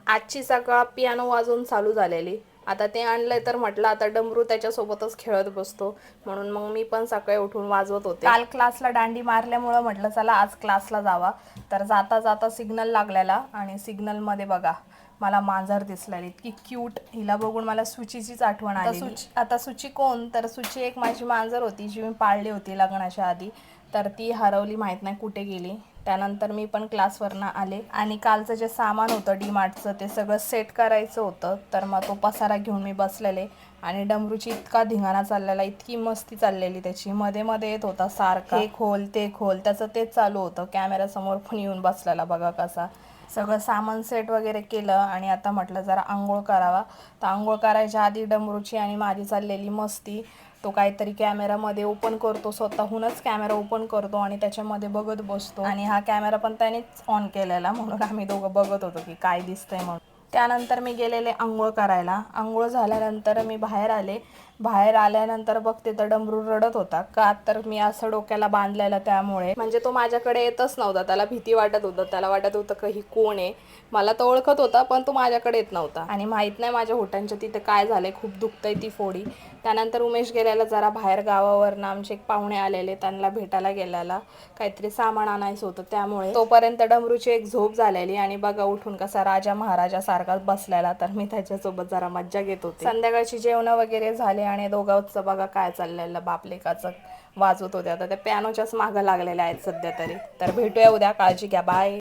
आजची सकाळ पियानो वाजवून चालू झालेली. आता ते आणलंय तर म्हटलं आता डमरू त्याच्यासोबतच खेळत बसतो, म्हणून मग मी पण सकाळी उठून वाजवत होते. काल क्लासला दांडी मारल्यामुळं म्हटलं चला आज क्लासला जावा. तर जाता जाता सिग्नल लागलेला आणि सिग्नलमध्ये बघा मला मांजर दिसलेली, इतकी क्यूट. हिला बघून मला सुचीचीच आठवण आली. आता सुची कोण, तर सुची एक माझी मांजर होती जी मी पाळली होती लग्नाच्या आधी. तर ती हरवली, माहीत नाही कुठे गेली. त्यानंतर मी पण क्लासवरनं आले आणि कालचं जे सामान होतं डीमार्टचं ते सगळं सेट करायचं होतं. तर मग तो पसारा घेऊन मी बसलेले आणि डमरूची इतका धिंगाणा चाललेला, इतकी मस्ती चाललेली त्याची. मध्ये मध्ये येत होता सारखा, हे खोल ते खोल, त्याचं तेच चालू होतं. कॅमेऱ्यासमोर पण येऊन बसलेला बघा कसा. सगळं सामान सेट वगैरे केलं आणि आता म्हटलं जरा आंघोळ करावा. तर आंघोळ करायच्या आधी डमरूची आणि माझी चाललेली मस्ती. तो काहीतरी कॅमेरामध्ये ओपन करतो, स्वतःहूनच कॅमेरा ओपन करतो आणि त्याच्यामध्ये बघत बसतो. आणि हा कॅमेरा पण त्यानेच ऑन केलेला, म्हणून आम्ही दोघं बघत होतो की काय दिसतंय म्हणून. त्यानंतर मी गेलेले आंघोळ करायला. आंघोळ झाल्यानंतर मी बाहेर आले. बाहेर आल्यानंतर बघते तर डमरू रडत होता. का तर मी असं डोक्याला बांधलेलं त्यामुळे. म्हणजे तो माझ्याकडे येतच नव्हता, त्याला भीती वाटत होतं. त्याला वाटत होतं की ही कोण आहे. मला तो ओळखत होता पण तो माझ्याकडे येत नव्हता. आणि माहीत नाही माझ्या होटांच्या तिथे काय झालंय, खूप दुखतंय ती फोडी. त्यानंतर उमेश गेलेला जरा बाहेर गावावरनं, आमचे एक पाहुणे आलेले त्यांना भेटायला गेलेला. काहीतरी सामान आणायचं होतं त्यामुळे. तोपर्यंत डमरूची एक झोप झालेली आणि बघा उठून कसा राजा महाराजा सारखा बसलेला. तर मी त्याच्यासोबत जरा मज्जा घेत होते. संध्याकाळची जेवणं वगैरे झाले आणि दोघांचं बघा काय चाललेलं, बापलेकाचं वाजवत होते. आता त्या पियानोच्याच मागं लागलेल्या आहेत सध्या तरी. तर भेटूया उद्या, काळजी घ्या, बाय.